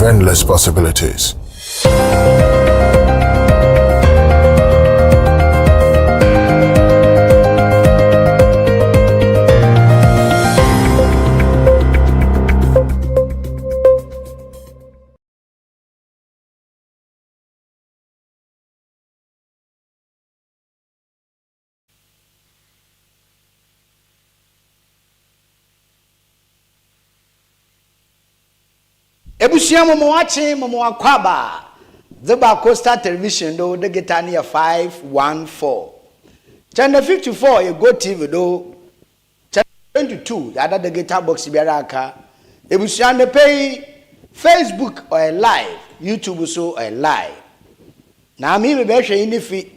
endless possibilities. Ebusia momo wache momo akwaba Zeba Costa Television do the guitar near 514 channel 54 you go TV do channel 22 the other the guitar box biaraka ebusia ne pay Facebook or live YouTube so or live na mi be hwe ni fi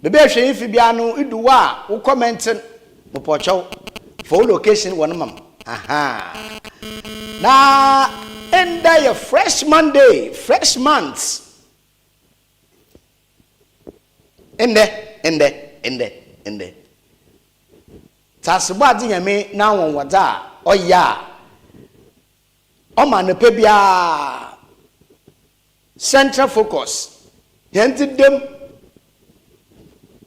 be hwe fi bia no iduwa wo comment mo pocho for location one mam aha na end your fresh Monday, fresh months. In there. Tasubadi yame na won wada oya. O ma ne pebia central focus. Yenti dem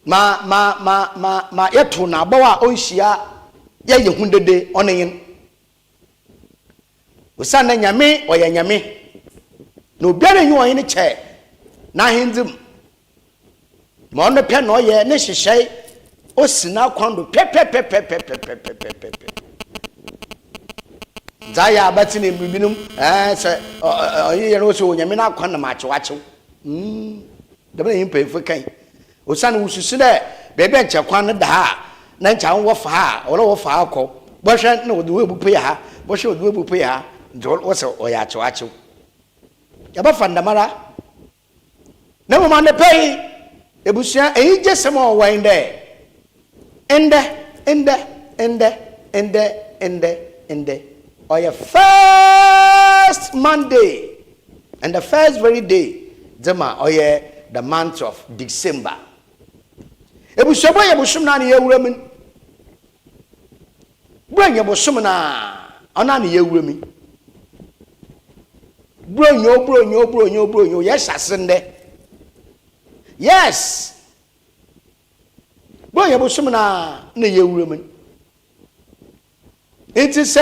ma yeto na bawa onhia ye yehundede oneyin. Usana nyame oya nyame no biara nyi oyin che na hindim ma ono pe no ye ne hyehyai osina kwando pe zaya abati ne bibinum se oyin no so nyame na kwan na ma chewachew da bana yin pefu kan usana ususu de bebe nche kwan da ha na ncha wo fa ha wo fa akọ bo hwe na wo do ebupe ha bo hwe wo do ebupe ha Joel was oya choacho. Yaba fandamara. Never mind the pay. Ebusia eje samo wine there. Ende. Or your first Monday and the first very day. Zema or the month of December. Ebusia boy ebusumna ni yewuremi. Bring ebusumna onani yewuremi. Bronyo, yes, asende. Yes. Bronyo busumna ne yewuremi. It is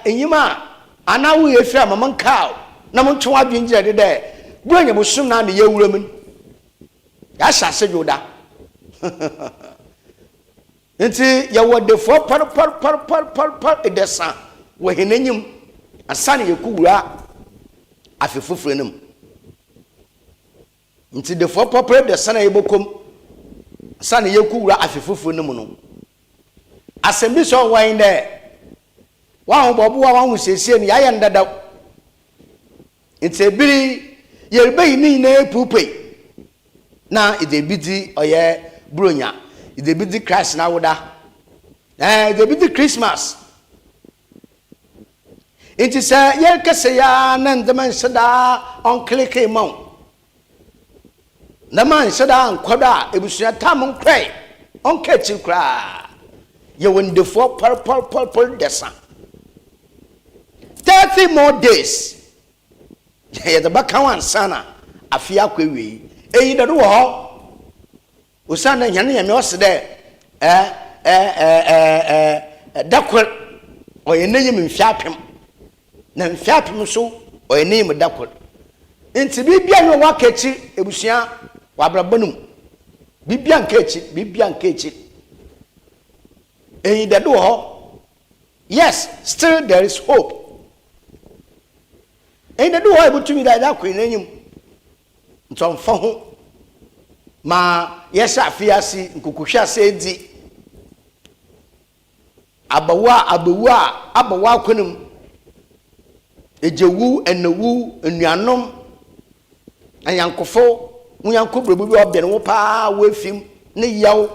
enyima anawu efia mama cow na mo twa adwinje de de. Bronyo busumna ne yewuremi. Yes, asejoda. Enti yawo de fo par edesa wo henenyim asane yekuwura afefufure nem nti de for popre de sana yebokom asane yekuwura afefufure nem no asemi so wan de wa ho bobo wa ho sesie ni yaye ndada nti ebiri yerbe ni na epupe na idebidi oye bronya idebidi Christ na woda idebidi Christmas. It is a Yerkasaya and the man said on clicky mount. The man said on Quada, it was your time on cray, on catching cry. You win the 4 purple descent. 30 more days. The Bakawan Sana, a fiacqui, a the war. Usana Yanni and Nos there, Duckworth or your name in Fiapim. Na mfiapim so oyene dakol enti bibia no wakechi ebusia wabrabanum bibia nkechi eyi dedo ho yes still there is hope eyi dedo ho ebutumi da dakol nanyim ntomfa ho ma yesa afiasi nkukuhwa sedi abawa konum ejewu enewu enuanom anyankofo munyankobrebu bi obde no pa wefim ne yaw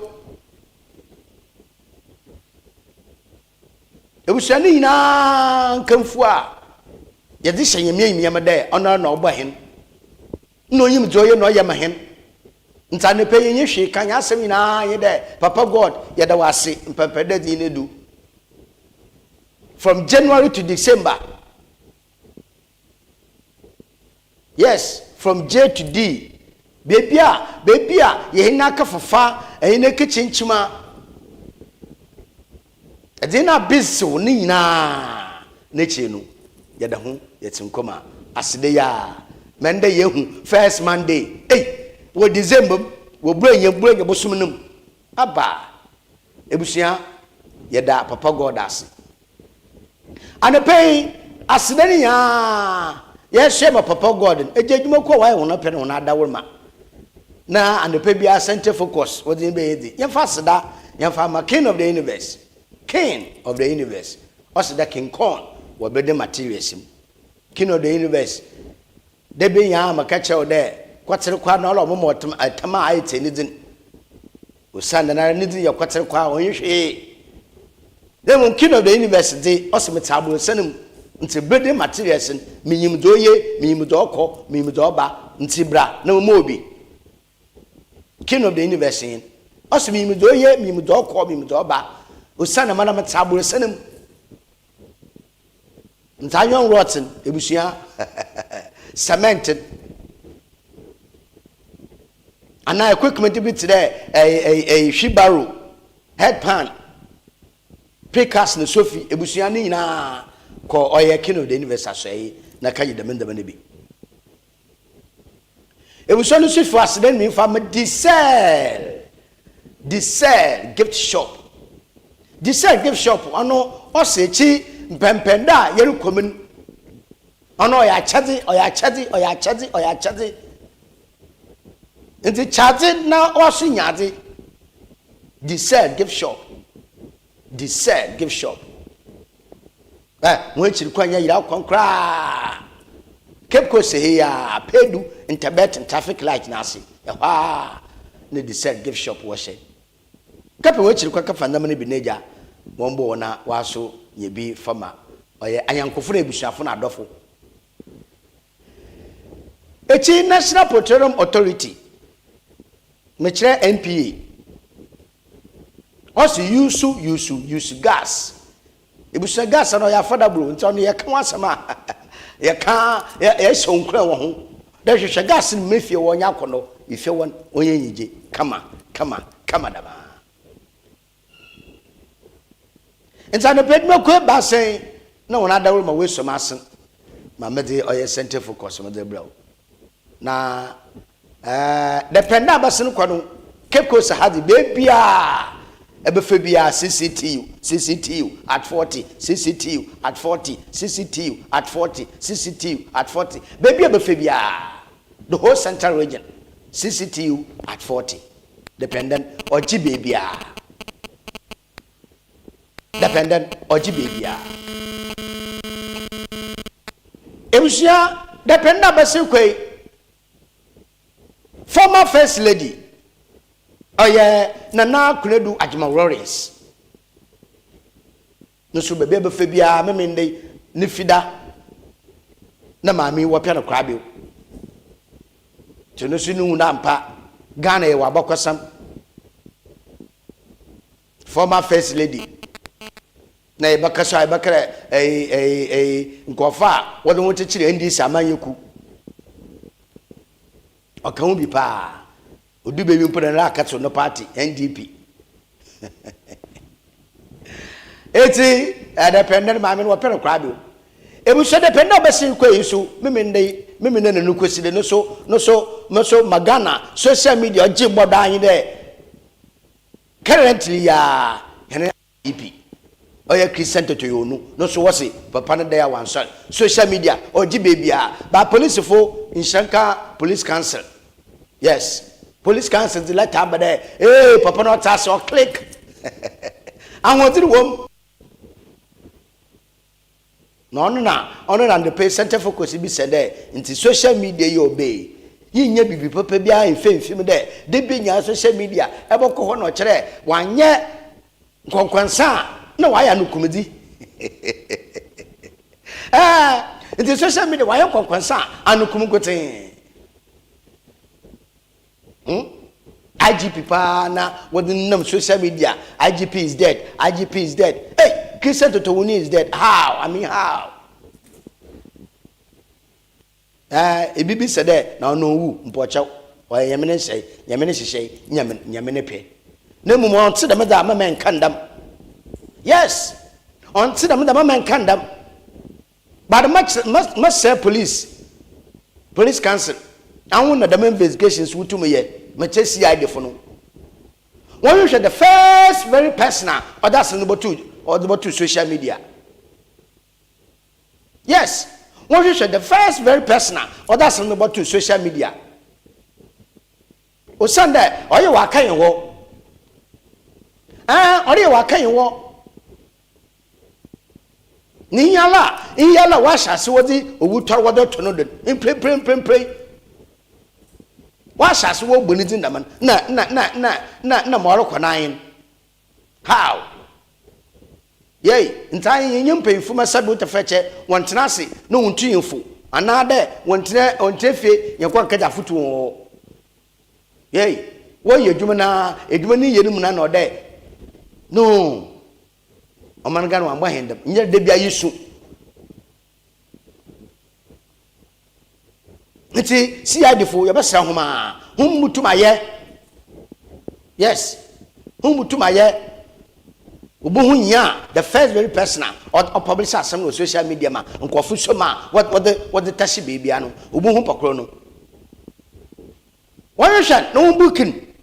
ebushani ina nkamfu a yede hyanyemyemyem de ono na obahen no yim joye no yemahen ntane pe yenhwe kan asem ina yede papa God yede wase mpempede di ne du from January to December yes, from J to D. Baby, ye naka fofa, e na kitchen chima. E dey na biso ni na chenu. Yada ho yetinkoma aside ya mende yehu first Monday. Hey, wo December wo branye bosumnum. Aba ebusia yada papa God ase. Anepay aside ni ya ye shema papa God ejejuma ko wa wona pe na adawolma. Na anepay bia center focus wo din be yedi. Yemfa asida yemfa ma king of the universe. King of the universe. Osida king corn wo be the materials. King of the universe. De be ya maka che o de kwatere kwa na lo mo atama ayete ni din. Osanda na ni din ya kwatere kwa onhwe. Dem king of the universe de osimetabu senum nti bede materials minyim doye minyim doko minyim doba nti bra na mo obi. King of the universe in osiminyim doye minyim doko minyim doba osanda mana metabu senum ntanyon rotten ebusia cemented and now equipment to be today a shibaro headpan pikas na sofi ebusia ni na ko oye king of the universe asoi na kayi de mendaba ne bi ebusia no sofi asden mi fa ma diesel gift shop gift shop ano osechi mpempenda yeru komin ono ya chadi nti chadi na wasu nyade diesel gift shop mo chiri kwanya yira konkra kepko se ya pedu interbet traffic light na ase ne diesel gift shop wo she kepe wo chiri kwa kafa ndam ne bi neja bombo na waso yebi fama oye anyankofo na ebusuafo na adofo echi National Petroleum Authority mechire NPA also use gas ebusua gas na ya affordable nti ya kan wasama ya kan ya shonkra wo ho da hwehwe gas ni mefie wo nya kono ife won onye nyije kama daba nti na pedma ko ba sen na wona dawol ma we so masen ma mede oye center focus ma de brawo na depend na basen ko no keko sa hadi bebia ebefe bia CCTU at 40 CCTU at 40 CCTU at 40 CCTU at 40 bebia ebefe bia the whole central region CCTU at 40 dependent oji bebia dependent oji bebia ebusia dependent basen ko former first lady oye nana kunedu ajima warriors no so bebe be fa bia memende ne fida na maami wo pia no krabe to no sunu na mpa Ghana e wa bakosam former first lady na e bakasa e bakare nkofa wo de won chechire ndisi amanyeku okawo bi pa odu bebi mpona na akato no party NDP eti dependent ma me no pere kwa bi ebu so dependent obesin kwa yiso memende na nukoside no so magana social media oji gbodo anyi de currently ya NDP oya Christian to yonu no so wose papa no there one social media oji bebia ba police fo inshanka police council. Yes, police council the letter but hey papa no task or click I want to wom no na the pay center focus be said there into social media you obey yin nya bibi papa bia enfem there de be nya social media e boko ho no kire wanye konkwansa na waya no komedi into social media waya konkwansa anukum goten IGP pa na within them social media IGP is dead hey Christian Totowuni is dead how I mean how Ebibi said there, now no woo, Mpocha, or Yamene say, Yamene say, Yamene pay. No more on to the mother, man condemn. Yes, on to the mother, man condemn. But must say police council. I want the investigations who to me yet, my chest CID for no. One you said the first very personal, or that's number two, or number two social media. Yes. What you said the first very personal, or that's number two social media. O Sunday, or you are kind of walk. Or you are kind of walk. Niyala, wash as what the Uta water to know that. In pray. Wash as what when it's in the man. Na Morocco 9. How? Yea, in time you pay for my sabot to fetch one tenacity, no one to you. Another one on Teffy, you can't get a foot. Yea, what you do now, it will need you or day. No, a man gun one behind them, yet they be a use. Let's see, I before your best home, whom to my yes, whom to my the first very personal or publisher some social media ma nkofo so ma what the tashi baby ano ubuhu pokro no one shot no booking.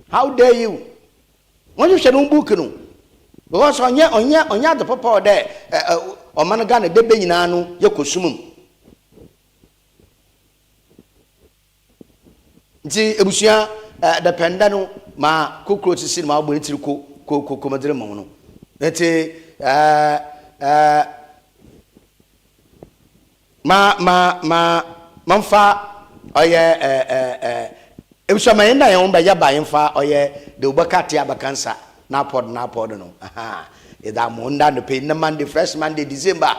How dare you one shot no booking no because onya the papa there o man ga na debe nyina no yakosumum nti ebusia dependa no ma cockroach si ma bo ntiri ko madere mo no nti manfa oye ebusia ma yenda ye ba ya ba yemfa oye de ubakati abakansa na pod no aha ida mo nda no pe na Monday fresh Monday December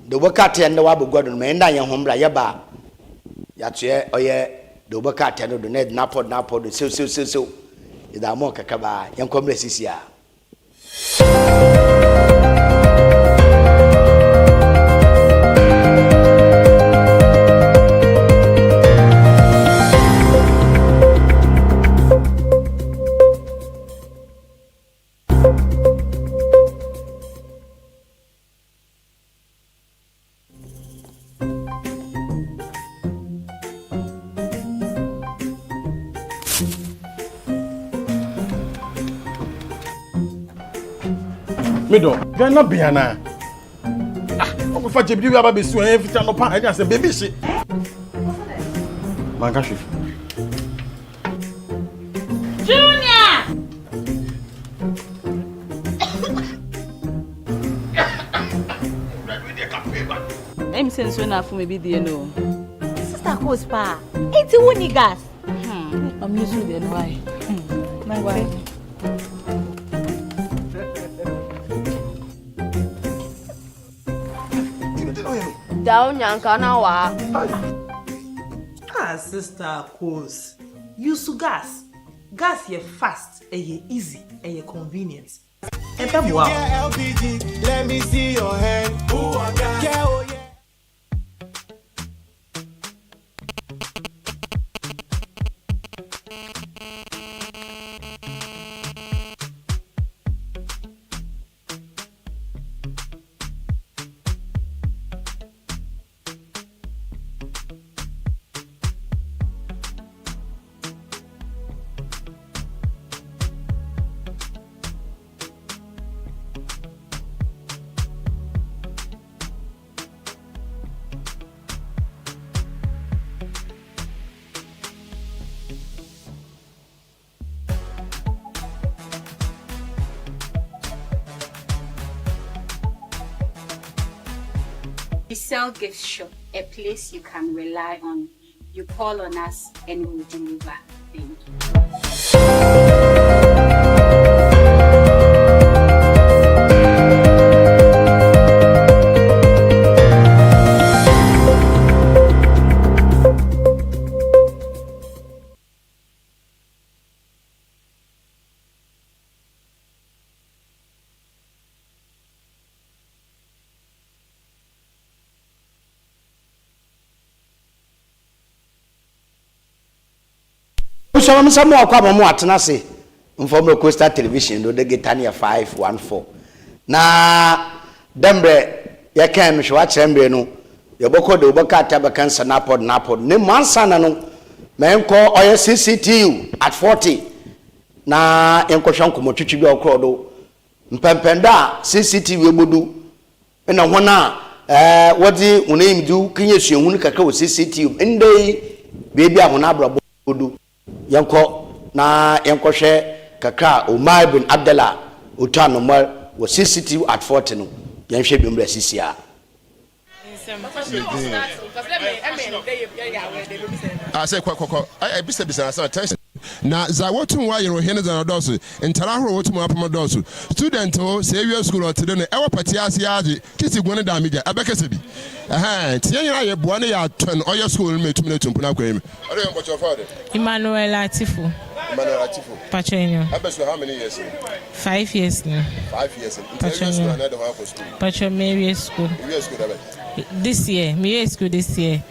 de ubakati enda wa bogodo no ma yenda ye hombra ya ba ya tue oye the Obaka no do net napod so ida mo kakaba yankomre sisia. Mido, you're not Biana. I'm going to you about this every time I just say, baby, shit. Mangashi. Junior! I'm saying so enough for me, do you know? Sister Cospa, it's a winning gas. I'm used to it, why? Why? Down Yankanawa. Sister Cos. Use gas. Gas ye fast, ye easy, ye convenient. And wow. LPG, let me see your hand. Ooh, I got yeah. We sell gift shop, a place you can rely on. You call on us and we'll deliver. Thank you. buso me samo akwa mo atena se informal coastal television do de getania 514 na dembre ya kan no hwa kyerembe no ye boko de obaka tabaka nsa napod ne mansa na no menko oye CCTV at 40 na enkohwa nkomotwitwi bi okro do mpempenda CCTV ebodu na hona wodi unaim du kinye suehunu kakra wo CCTV ndey bebi ahona abrabo odu yanko na yankohwe kakra Omar bin Abdallah otano mal wo CCTV at 40 no yanhwe bi mbra sisia I say kwakwa I bisa attention na za wotum wa yero hene za dosu ntara horo wotum apama dosu student o say we school o tede no e wapati ase age kiti gone da media abekese bi tie nyina ye boa ne ya ton oyo school metum na tumpu na kwemi ore yon bocho father Emmanuel Atifu Pachenyo abeso how many years 5 years now 5 years Pachenyo na the high school Pachenyo Mary school this year this year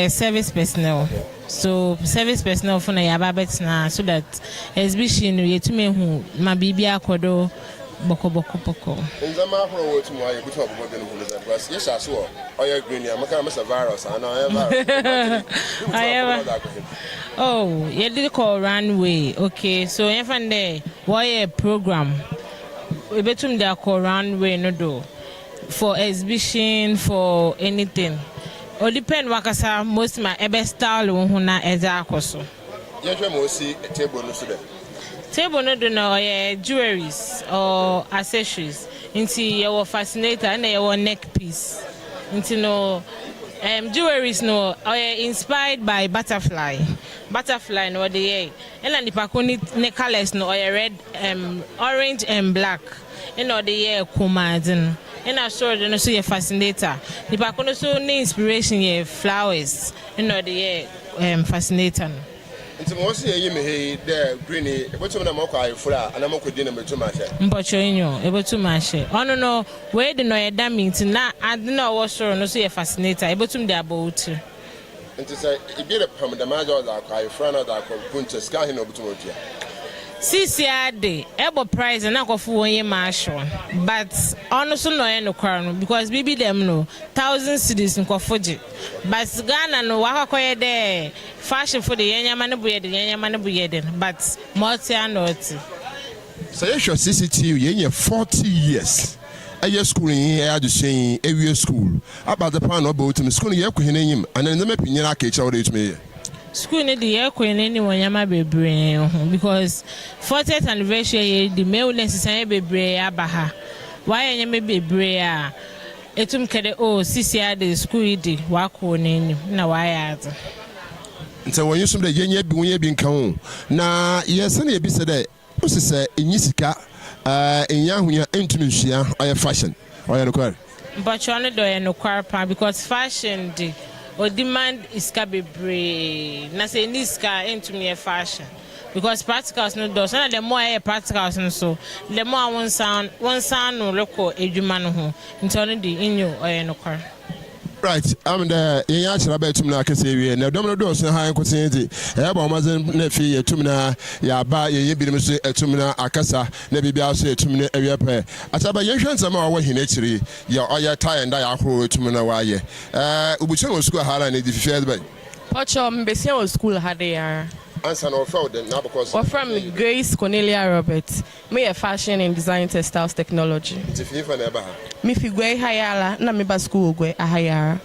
service personnel. So service personnel for na yababet na so that exhibition yetume hu mabibia kodo boko. Nzama for what mu aye kutu abobo be no because yes aso oya green ya maka masa virus ana oya virus. Oh, you did call runway. Okay, so if and there why program we betum there call runway no do for exhibition for anything. O depend wakasa most my ebe style wo na eza akoso. Yehwe mo si table no so there. Table no do no jewelries or accessories. Inti your fascinator and your neck piece. Inti no jewelries no inspired by butterfly. Butterfly no the and the pakoni colors no red orange and black. And the year kumadin. And I saw the no so fascinator. The back on so inspiration ye flowers. The fascinator. Nti mo se yi me he the greeny ebotum na mako ayefura ana mako di na metuma hye mpochoinyo ebotum hye ono no we de no yeda mint na ade na wo soro no so ye fascinator ebotum de about nti say e bi the pam the majo da akwa ayefura na da akwa punche ska he na obutum otua CCRD ebo prize na akofo won ye marshal but ono so no ye no kwar no because bibi dem no 1000 cedis nkofo je but Ghana no wakakoye de fashion for the yenyama ne buye de but multi anoti say you CCTV yenye 40 years aye school yin e adushen ewie school about the plan about school ye ko henenyim anan nzema pinyira ka echa wore etumi ye school ne the year kweneni wonyama bebre because 40th anniversary the me necessary bebre abaha why nyama bebre a etum kede CCR the school di wako neni na why ade nta wonyi sum de yenye bi wonye bi nka ho na yesa na ebi se de usise enyisika enya hunya entumi nhia oya fashion oya no kware but you only do no kware pa because fashion di or demand is bebre na say niska into me fashion because practicals no do so na the more practicals no so the more one sound no loko edwuma no ho nti ono di inyo oye no kwar right I'm the yenya chira ba etum na akese wie na dom no do so ha enkoten di e ba omazen na fi etum na ya ba ye birim so etum na akasa na bibia so etum na ewie pe ataba yenhwe nsama wa hina chiri ya oya tie nda ya ahoro etum na wa ye ubuche no school hala na di fifi ba Pocho mbesi o school hade ya answer no fraud na because we're from Grace Cornelia Robert. Me a fashion and design textiles technology. Tififa na ba ha. Me fi gwe hayala na me ba school gwe ahayara.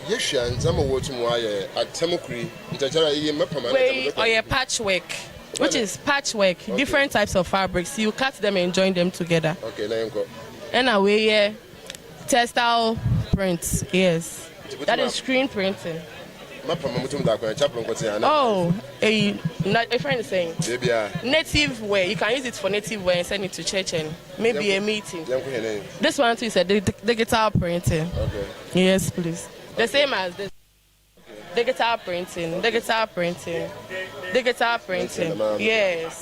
Yehia nzama wotum wa ye atemukuri ntachara iye mapama na or your patchwork, which is patchwork, okay. Different types of fabrics. You cut them and join them together. Okay, na yenko. And away textile prints. Yes. That is screen printing. Oh, a friend is saying native wear. You can use it for native wear and send it to church and maybe a meeting. This one too is a digital printing. Okay. Yes, please. The same as this. Digital printing. Yes.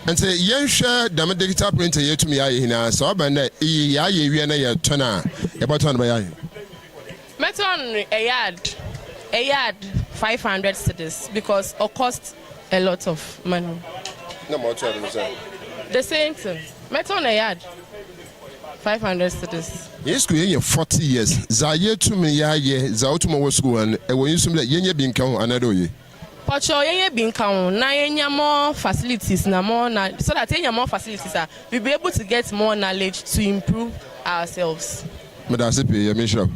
And say yenhwe dam digital printer yetumi aye hina so ba na ya ye wie na ye tona e boton ba ya. Meton a yard 500 cedis because of cost a lot of money. No more trying to say. The same thing. Met on a yard. 500 cedis. Yes, we 40 years. Zaye to me ya ye Zautuma was school and when you that yenye being count another ye. Pacho yenye being count na yenye more facilities na more na so that yenye more facilities are we'll be able to get more knowledge to improve ourselves. Madasipi, Yamisha.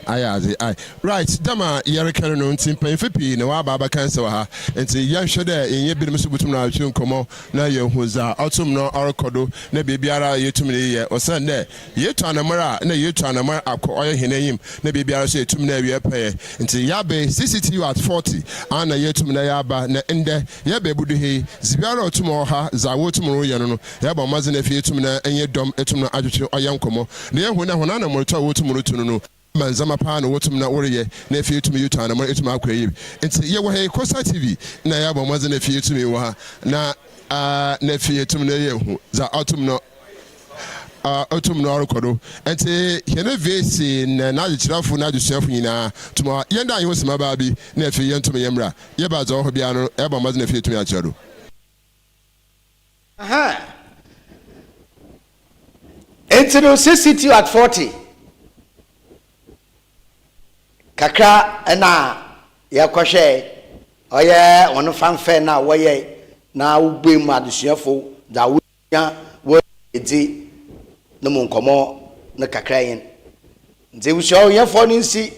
Aye. Right, Dama Yaraka no tin pen fipi na wa baba cancer ha. Enti yan hwede enye bi mso butum na atwe nkomo na ye huza autumn no orkodo na bibiara yetum ne ye osande yetu anamara na yetu anamara akọ oye henayim na bibiara so yetum na awie pay. Enti yabe CCTV at 40 ana yetum na yaba na ende yabe budu he zibiara otum ha za wotum ro ye no yaba maze na fie yetum na enye dom etum na adwetwe oye nkomo na ye hu na hona na morto wotum ro tunu no manzama pa no wotum na woriye na fie yetum yuta na etum akwa yi enti ye wo he Costa TV na yaba maze na fie yetum wo ha na na fie yetum na ye hu za autumn no orkodo enti hene vesi na agirafo na adusuafo nyina tuma yenda ayo sima ba bi na fie yentum yemra ye ba zo ho bia no yaba maze na fie yetum akirado Enti no CCTV at 40 kakra na yakwahwe oye ono fanfe na woye na ugbe mu adusuafo da wonya wo edi no mu nkomo na kakra yin nze wuso yefo ni nsi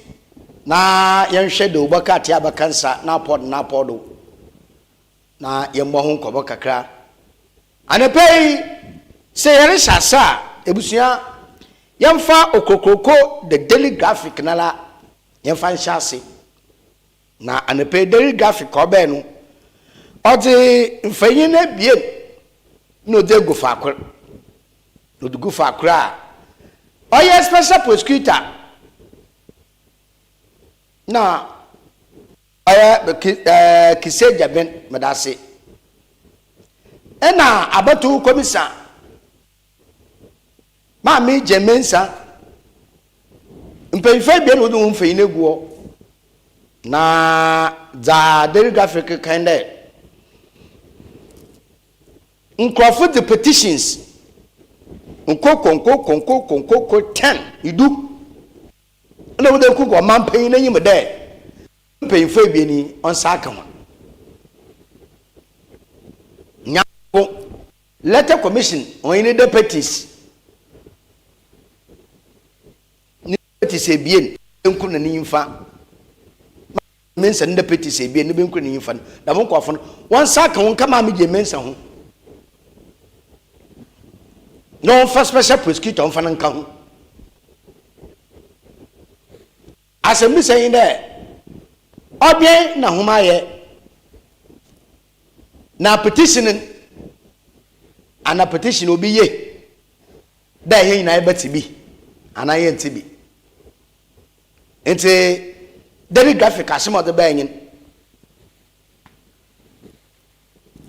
na yenhwe de obaka ate abakansa na podo na yembo ho nkomo kakra anepei se yere sasa ebusua yemfa okokroko the daily graphic nala yemfa nhyase na anepei daily graphic obe no odi mfanyin na biem no de go fa akor no de go fa akra oye special prosecutor na oye kise jaben medase ena abatu komisa Mami jemensa mpenfe bia no do mfanyin eguo na za daily graphic kinde nkrofo the petitions konko 10 idu na wo de kuko mampan na nyim de mpenfe bia ni onsa aka ho nyako letter commission on the deputies se bien enku na nimfa mensa nda peti se bien ne benku na nimfa da mo kwafo won saka won kama me je mensa ho no first special prosecutor on fa nka ho asemi saying there obien na homa ye na petition ana petition obi ye da he na ebati bi ana ye ntibi ente daily graphic asemo de bayin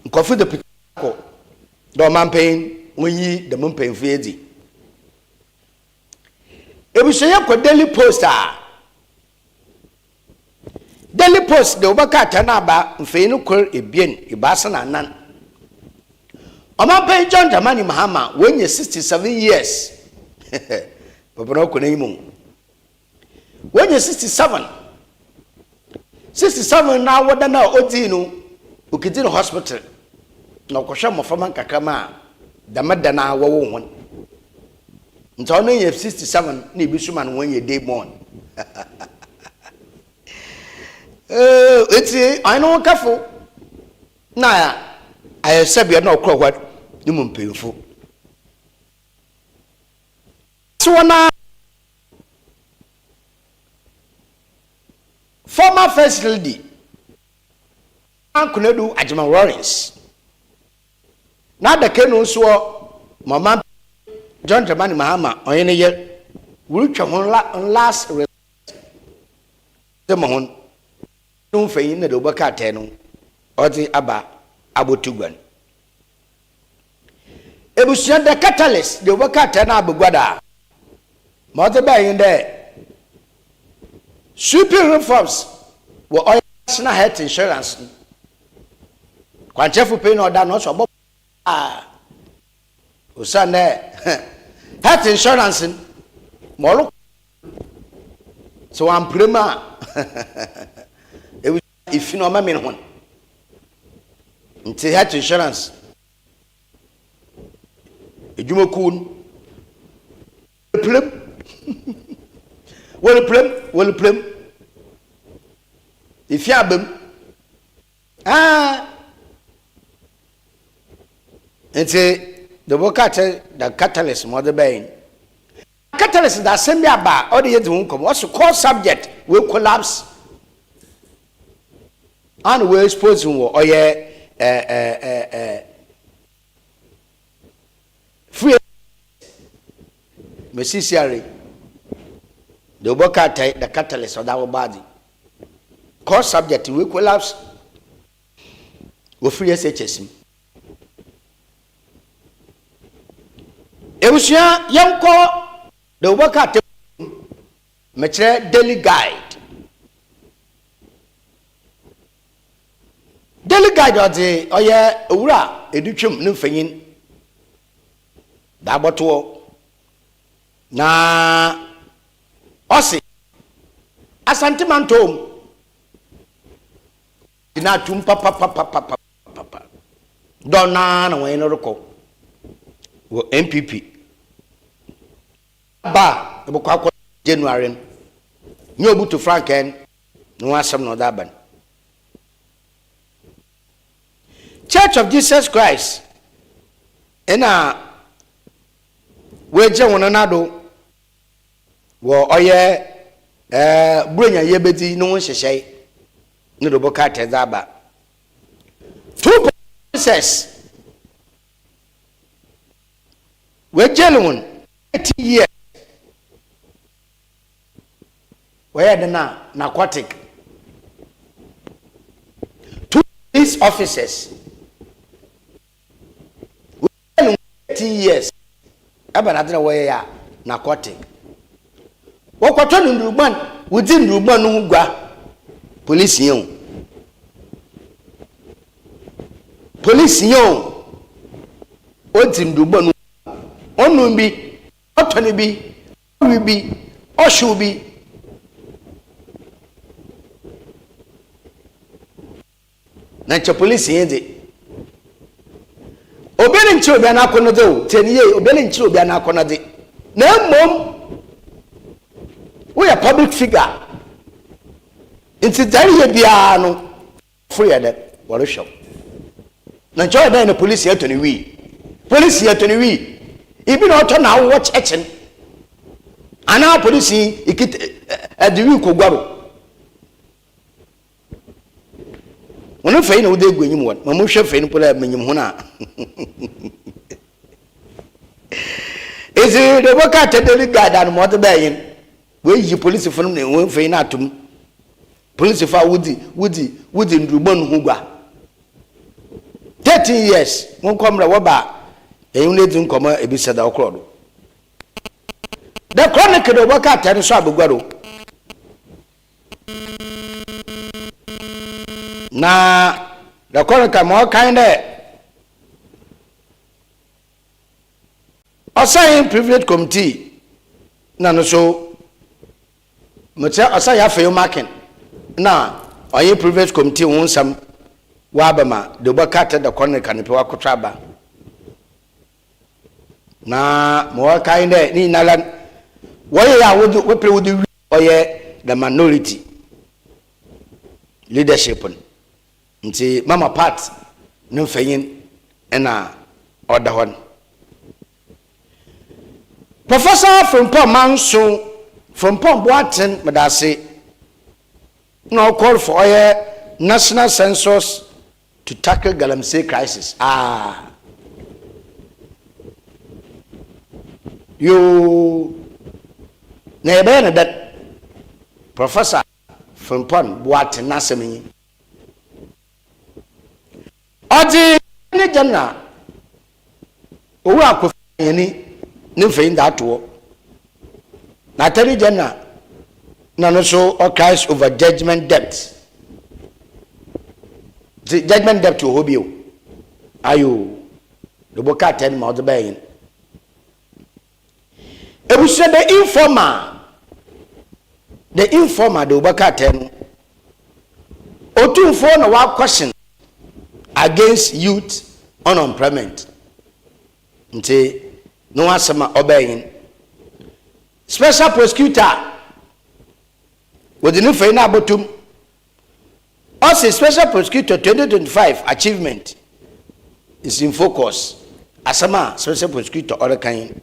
nkofu de pikako do manpen wonyi de manpen fiedi ebusoye ko daily post de obaka tana ba mfeinu kor ebien ibasa na nan omanpen John Dramani Mahama wonye 67 years poporo ko nayimu when you 67 na wada na odi no ukiti no hospital na kwhwa mofama kakama damada na wo won nto no ye 67 na ibisuma no when ye day born eti I know kafo na ayesabia na okrogwa ni mu mpemfo so na former first lady Ankunedu Ajima Lawrence na da kenu so mama John Dramani Mahama oyene ye wurutwa hon last de mohon no fayin na do baka tenu odi aba abotugwan ebusia the catalyst de baka tenu abugwada ma odi ba yin de super reforms were national health insurance kwanchefu pay no da no so bo usane health insurance mo so am prema if you know me no nti health insurance edwuma kun plem well plem if you abem nti the book the catalyst more the bain catalyst that send me about all the years come what's the core subject will collapse and we expose or free Messiari the book the catalyst of our body core subject will collapse with free SHS. Ewusia yanko the work at metre daily guide of the oye owura edutwem ne mfanyin da boto na osi asantimantom dina tum papa dona na wen no reko wo MPP ba ebo kwa January ni obutu franken no asem no daban Church of Jesus Christ ena weje wonanado wo oye bronya yebedi no hyehyei ne do boka tezaba two process weje lewon 80 years where the narcotic two police officers 80 years abanadena where ya narcotic wokoto ndurugban within ndurugban no gwa police yon oti ndurugban no onu bi otoni bi wi bi oshu bi na cha police yende obere nchi obi na akonode o teniye obere nchi obi na akonode na mmom we are public figure inti dari ye bia no free ade worship na joy da na police yetoni wi ibi na oto na watch action ana police ikit adiwi kogwaro wono fei na wo de gwenyim won ma mo hwe fei no pola menyim ho na ezi de boka tedeli gada no mo de bayin we yi police fo no ne won fei na atum police fa wudi ndrugbon ho gwa 30 years won komra wo ba eyun le dun komo ebi seda okrodo the chronicle de boka tedeli so abogwaro na the chronicle mo kind assign privilege committee na no so mete assign ya fail marking na oyin privilege committee won sam wa bama de bokata the chronicle ne pe wa kotraba na mo kind ni nalan wo ya wo pe wo di oye the minority leadership nti mama part no fanyin na order hon Professor from Manso from Boaten Madasi now call for a national census to tackle Galamsey crisis. You never that Professor from Boaten Nasemi Odi ni jana owo akofani ni fein that wo na tari jana na no so occurs over judgment debt the judgment debt to hobio ayo the boka 10 ma the bayin ebusua the informer the boka 10 otumfo na wa question against youth unemployment nti no asema obayin special prosecutor within the final bottom also special prosecutor 2025 achievement is in focus asema special prosecutor other kind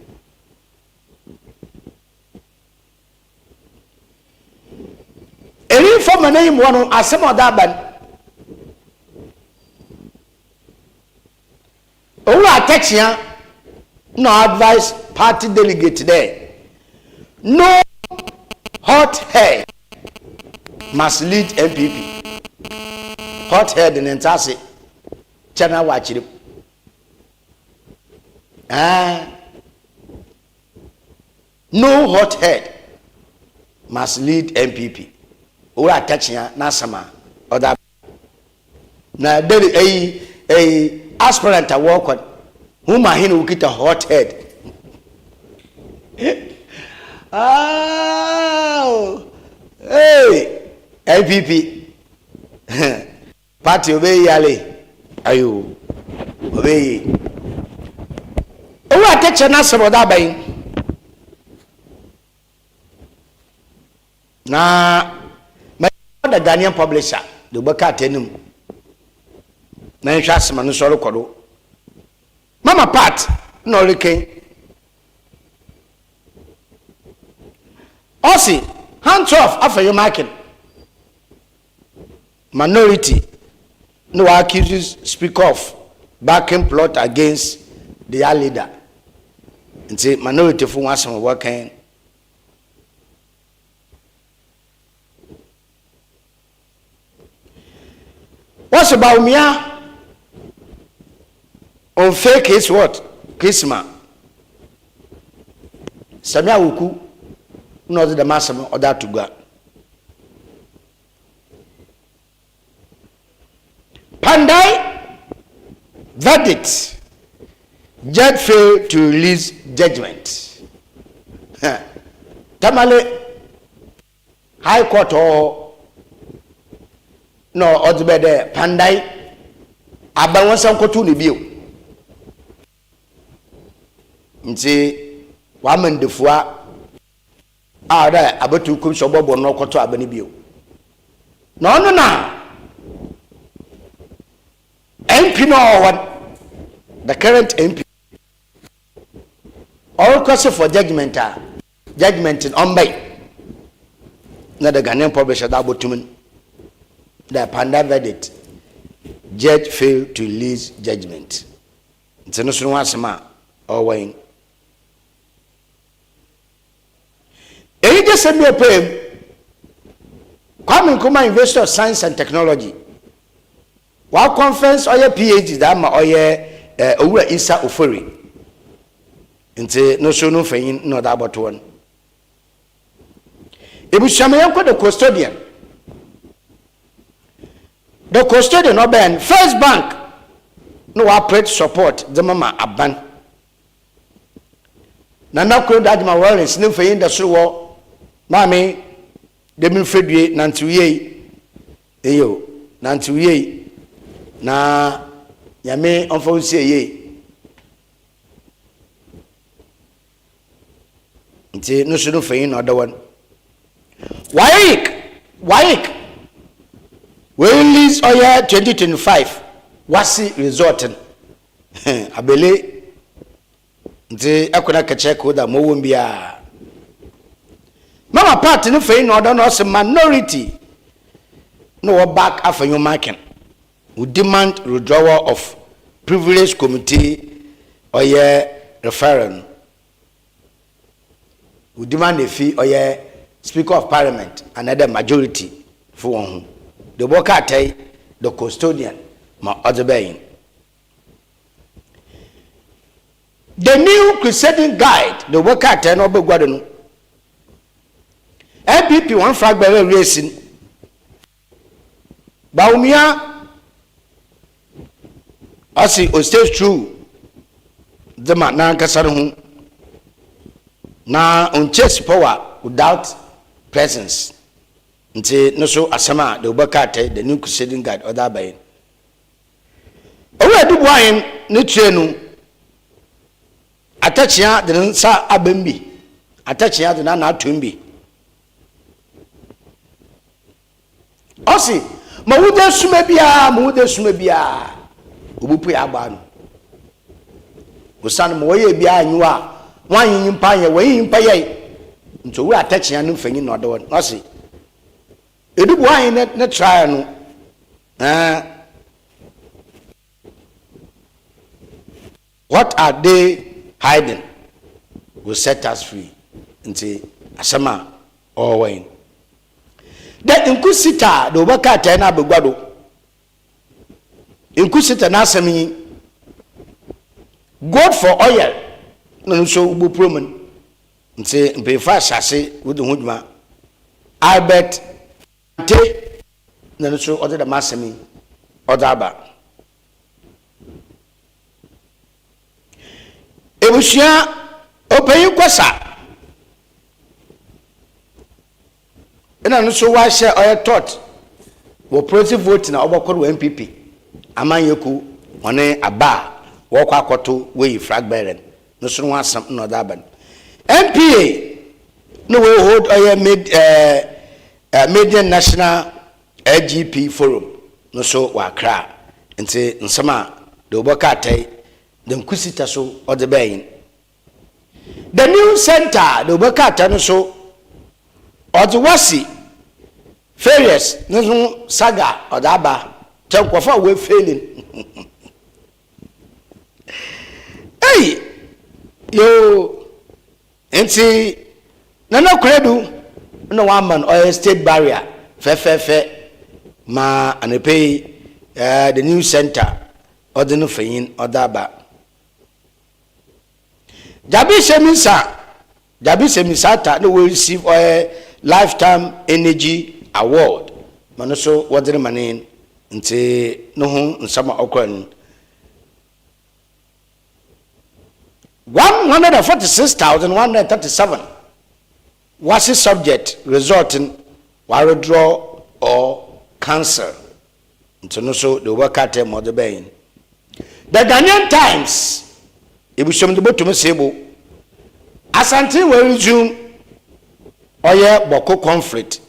any form name one asema daban Ola attention no advice party delegate there. No hot hair must lead MPP. Hot hair in entire channel watch it. No hot head must lead MPP. Ola attention na sama other na there a aspirant a walk on whom I will get a hot head. Oh, hey, LPP party obey yale. Ayo, obey. Oh, I take a nasa about that by na my the Ghanaian publisher, the Baka Tenum. Na nhwasema no soro kodo mama part no leken osi hands off after your market minority no accuse speak off backing plot against the leader nti minority for wasem working what's about me on fake is what? Kisma. Samia Wuku, not the massam or that to go. Pandai verdict. Judge failed to release judgment. Tamale High Court or no, or the bed Pandai Abawasan Kotuni Bill. Nti wamen defua ada abatu kum sobobo no koto abani bio no na MP no one the current MP all cause for judgment in on na the Ghanaian publisher that botumen the Panda verdict judge failed to release judgment nti no so wasema owen Eyi just send me a poem. Kwame Nkrumah University of Science and Technology. Wa conference or your PhD that ma or your Owura Isa Ofori. Nti no so no fayin no that about one. Ebushamayanko the custodian. The custodian oben First Bank no operate support the mama aban. Nana kuro dadma Lawrence no fayin the so Mami, demi fedwe nantuye eyo nantuye na yame onfonsie ye nti no so no fayin no dawan waik we release oya 2025 wasi resorting abele nti akona kache ko da mo wombia Mama party no fayin no no say minority no back after your marking. We demand withdrawal of privilege committee or referendum. We demand a fee or speaker of parliament another majority for one. The worker the custodian my other being. The new crusading guide the worker no be gwadenu. MPP one flag bearer racing. Baumia ɔsi o stay true de ma na nkasa no ho na on chase power without presence nti no so asama de obakata the new crusading guide other by owe du boyen ne tue no atachia de nsa abambi atachia de na atumbi osi mawude suma bia obupu ya agba no usan mo ye bia anyu a wan yin pa ye we yin pa ye nto we atachia no mfanyi no do osi edu boyen ne try no what are they hiding will set us free nti asama owen that inkusita do bakata na begwado inkusita na asami god for oil no so ubo promen nti mpefa sase wudu huduma albert te na so oda da masami oda ba ebushia opeyi kwasa ena no so wa share oil tot wo positive vote na obokoro MPP amanyeku one aba wo kwa akoto we fragberen no so no asam no da ban MPA no we hold oil Median National LGP Forum no so wa kra nti nsama de obokatai the nkusita so or the bayin the new center the obokata no so or the wasi failures no saga or the aba tankofa we failing hey yo enti nana kredu no one man or state barrier fe ma anepe the new center or the no fayin or the aba Jabi Semisata no will receive a lifetime energy award. Manoso what the money nti no ho nsama okran 146,137 was his subject resulting withdrawal or cancer. Nti no so the work at them or the bain. The Ghanaian Times Ebushom de botum sebo asante we resume oye boko conflict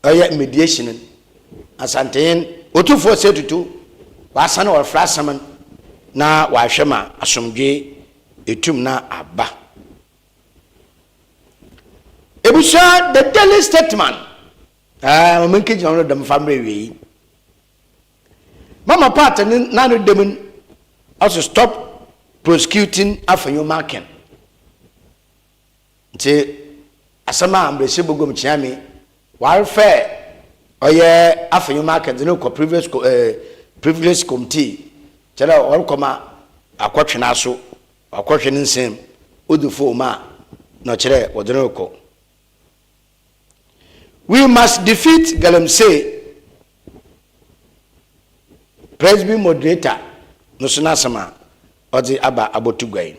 oye mediation asante otufo setutu wasane wa frasaman na wa hwema asomdwe etum na aba ebusha the daily statement momenke jino dem family we mama part na no dem also stop prosecuting afanyo marken nti asama ambrese bogom chiame warfare oye afanyo marken no ko previous committee tell or koma akwatwena so akwatwene nsem odufo ma no kire wodonoko we must defeat galamsey presby moderator no suna sama odi aba abotugwain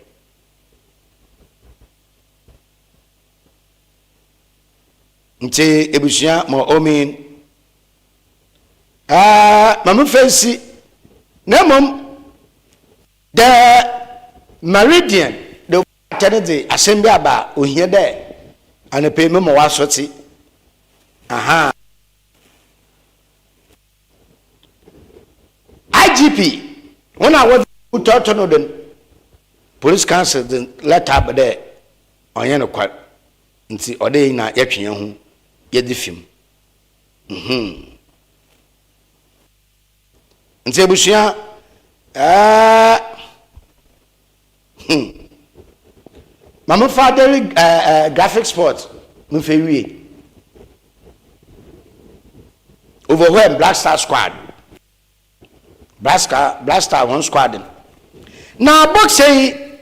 nti ebusia mo omin mamu fancy nemom the meridian the eternity assembly aba ohia there and pay me mo wasoti aha IGP when I was who talked to the police council the letter there on yen quite nti ode na yatwen ho yedi fim nti ebusia mama father graphic sport mu fe wie overwhelm Black Star squad Black Star one squad now box say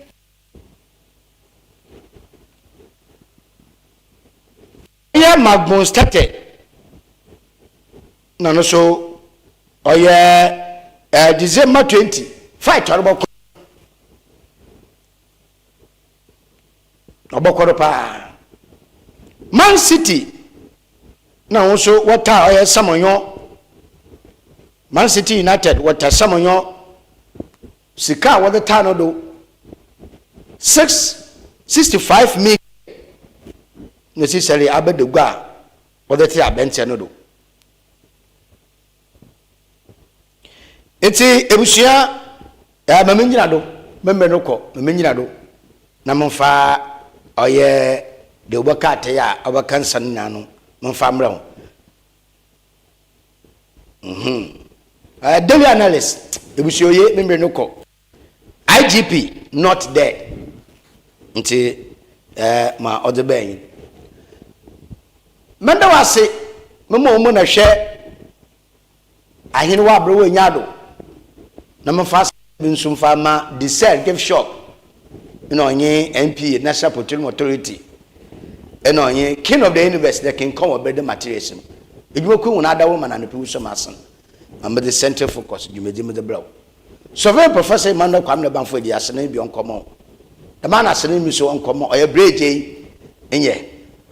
yeah magbon started no so December 20 fight obokoro pa Man City na also wata oye samonyo Man City United wata samonyo sika what the tano do 665 million necessarily abedugwa what the tia bente no do eti ebusia mamenyina do membe no ko mamenyina do na momfa oye de obakate ya obakansa na no momfa mra ho daily analyst ebusia ye membe no ko IGP not there nti ma odeben menda wase memo na hwe ahini wa bro we nyado na mfa nsum fa ma decide give shop onye MP National Petroleum Authority onye king of the universe that can come about the materials edwuma ku na adawo ma na ne pewu so masen am the center focus dwumedi me the blow Sovereign Professor Emmanuel Kwame Banfo di asene bi onkomo the man asene mi so onkomo oye breje enye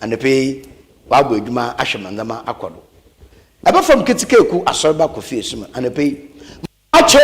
and pay wa gbo edwuma ahwemandama akodo aba from Kitikeku Asorba Kofi Essuman and pay acho